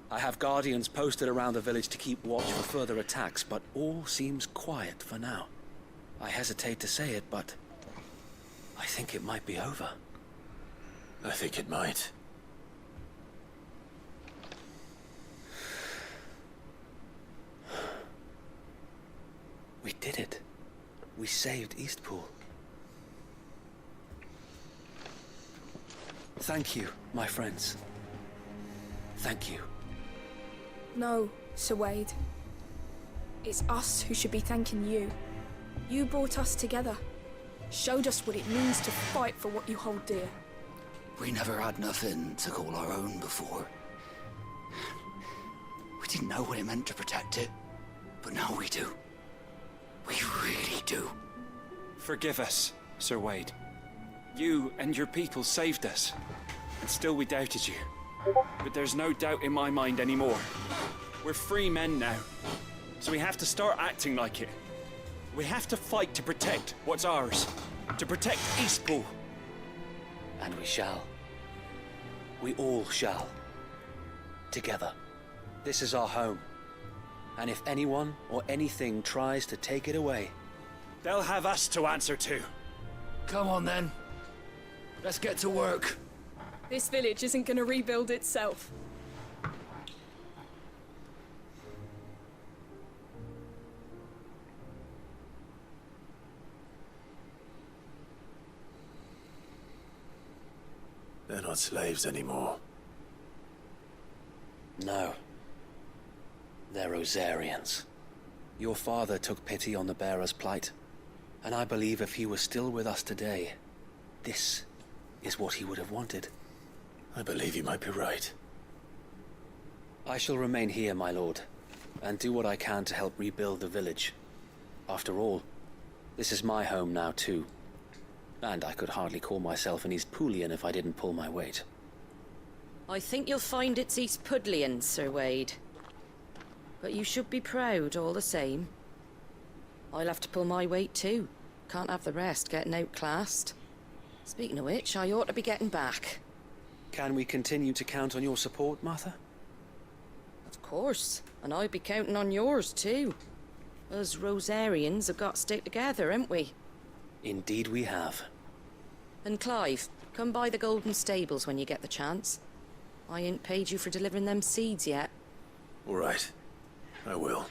I have guardians posted around the village to keep watch for further attacks, but all seems quiet for now. I hesitate to say it, but I think it might be over. I think it might. We did it. We saved Eastpool. Thank you, my friends. Thank you. No, Sir Wade. It's us who should be thanking you. You brought us together. Showed us what it means to fight for what you hold dear. We never had nothing to call our own before. We didn't know what it meant to protect it, but now we do. We really do. Forgive us, Sir Wade. You and your people saved us, and still we doubted you. But there's no doubt in my mind anymore. We're free men now, so we have to start acting like it. We have to fight to protect what's ours, to protect Eastpool. And we shall. We all shall. Together. This is our home. And if anyone or anything tries to take it away, they'll have us to answer to. Come on then. Let's get to work. This village isn't gonna rebuild itself. They're not slaves anymore. No. They're Rosarians. Your father took pity on the bearer's plight, and I believe if he was still with us today, this is what he would have wanted. I believe you might be right. I shall remain here, my lord, and do what I can to help rebuild the village. After all, this is my home now too, and I could hardly call myself an Eastpoolian if I didn't pull my weight. I think you'll find it's Eastpudlian, Sir Wade. But you should be proud all the same. I'll have to pull my weight too. Can't have the rest getting outclassed. Speaking of which, I ought to be getting back. Can we continue to count on your support, Martha? Of course, and I'll be counting on yours too. Us Rosarians have got to stick together, haven't we? Indeed we have. And Clive, come by the Golden Stables when you get the chance. I ain't paid you for delivering them seeds yet. All right. I will.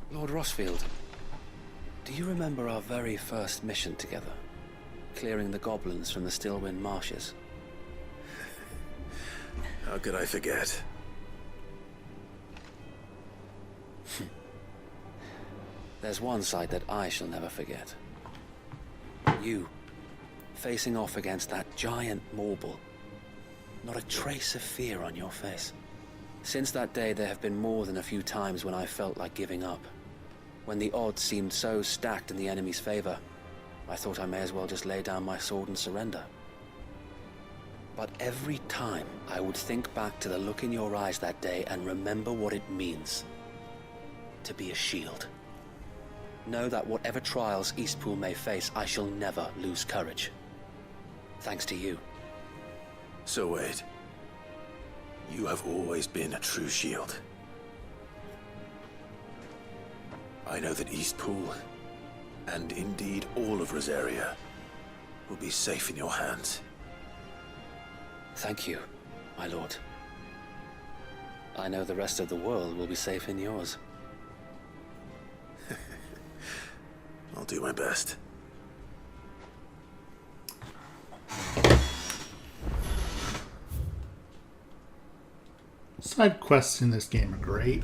Lord Rossfield, do you remember our very first mission together? Clearing the goblins from the Stillwind Marshes? How could I forget? There's one sight that I shall never forget. You, facing off against that giant Morble. Not a trace of fear on your face. Since that day, there have been more than a few times when I felt like giving up. When the odds seemed so stacked in the enemy's favor, I thought I may as well just lay down my sword and surrender. But every time, I would think back to the look in your eyes that day and remember what it means to be a shield. Know that whatever trials Eastpool may face, I shall never lose courage. Thanks to you. So Wade, you have always been a true shield. I know that Eastpool, and indeed all of Rosaria, will be safe in your hands. Thank you, my lord. I know the rest of the world will be safe in yours. I'll do my best. Side quests in this game are great.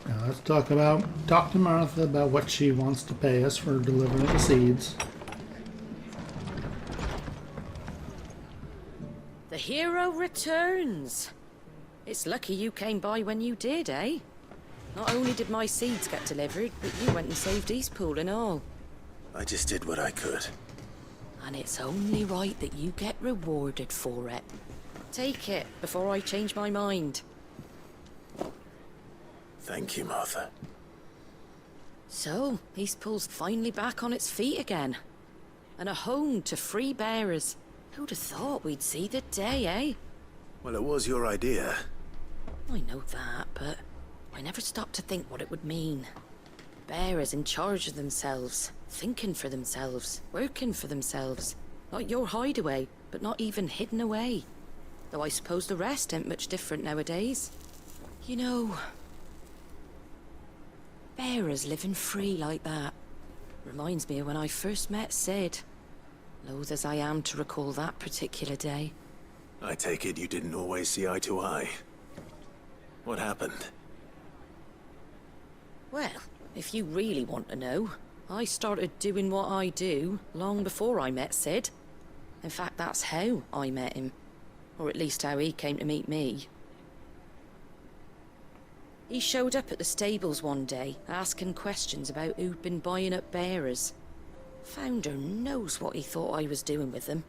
Now let's talk to Martha about what she wants to pay us for delivering the seeds. The hero returns. It's lucky you came by when you did, eh? Not only did my seeds get delivered, but you went and saved Eastpool and all. I just did what I could. And it's only right that you get rewarded for it. Take it before I change my mind. Thank you, Martha. So, Eastpool's finally back on its feet again. And a home to free bearers. Who'd have thought we'd see the day, eh? Well, it was your idea. I know that, but I never stopped to think what it would mean. Bearers in charge of themselves, thinking for themselves, working for themselves. Like your hideaway, but not even hidden away. Though I suppose the rest ain't much different nowadays. You know, bearers living free like that reminds me of when I first met Sid. Loath as I am to recall that particular day. I take it you didn't always see eye to eye. What happened? Well, if you really want to know, I started doing what I do long before I met Sid. In fact, that's how I met him. Or at least how he came to meet me. He showed up at the stables one day, asking questions about who'd been buying up bearers. Founder knows what he thought I was doing with them.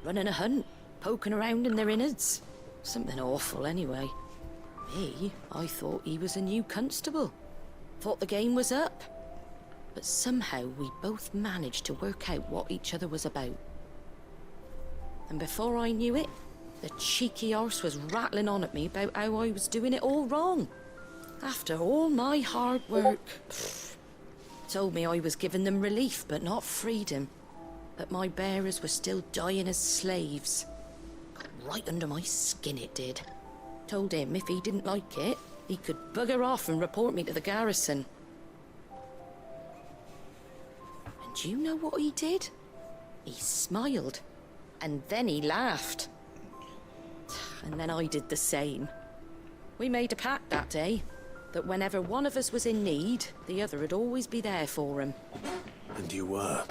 Running a hunt, poking around in their innards. Something awful, anyway. Me, I thought he was a new constable. Thought the game was up. But somehow we both managed to work out what each other was about. And before I knew it, the cheeky arse was rattling on at me about how I was doing it all wrong. After all my hard work. Told me I was giving them relief, but not freedom. That my bearers were still dying as slaves. Got right under my skin, it did. Told him if he didn't like it, he could bugger off and report me to the garrison. And you know what he did? He smiled. And then he laughed. And then I did the same. We made a pact that day. That whenever one of us was in need, the other would always be there for him. And you were?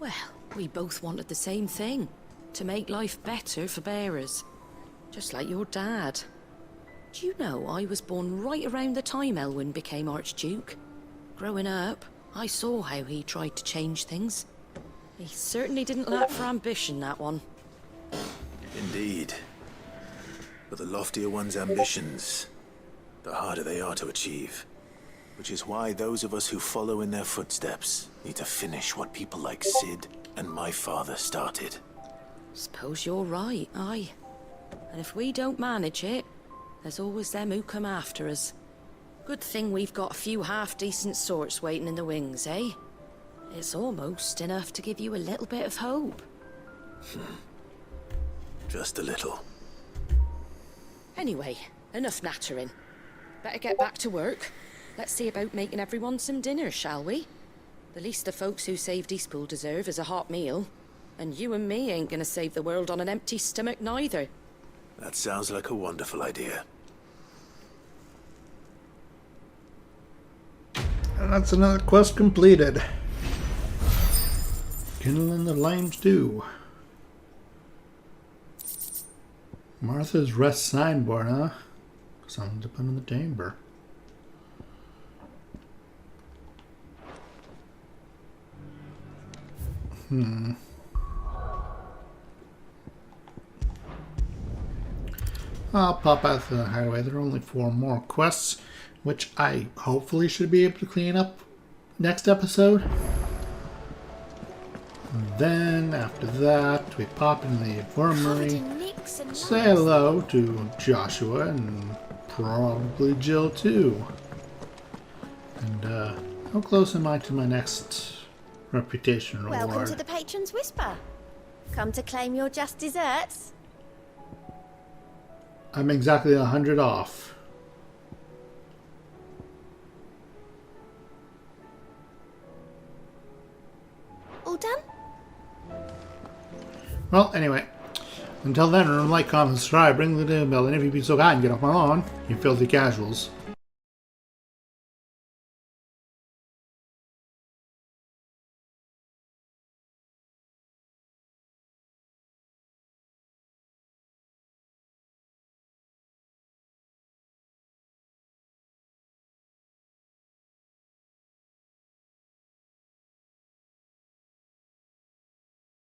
Well, we both wanted the same thing. To make life better for bearers. Just like your dad. Do you know I was born right around the time Elwyn became Archduke? Growing up, I saw how he tried to change things. He certainly didn't lack for ambition, that one. Indeed. But the loftier one's ambitions, the harder they are to achieve. Which is why those of us who follow in their footsteps need to finish what people like Sid and my father started. Suppose you're right, aye. And if we don't manage it, there's always them who come after us. Good thing we've got a few half-decent sorts waiting in the wings, eh? It's almost enough to give you a little bit of hope. Just a little. Anyway, enough nattering. Better get back to work. Let's see about making everyone some dinner, shall we? The least the folks who saved Eastpool deserve is a hot meal. And you and me ain't gonna save the world on an empty stomach neither. That sounds like a wonderful idea. And that's another quest completed. Kindling the Flames too. Martha's Rest signboard, huh? Something to put in the chamber. I'll pop out the hideaway. There are only 4 more quests, which I hopefully should be able to clean up next episode. And then after that, we pop in the infirmary, say hello to Joshua and probably Jill too. And how close am I to my next reputation reward? Welcome to the Patron's Whisper. Come to claim your just desserts. I'm exactly 100 off. All done? Well, anyway. Until then, remember to like, comment, subscribe, ring the bell, and if you be so kind, get off my lawn, you filthy casuals.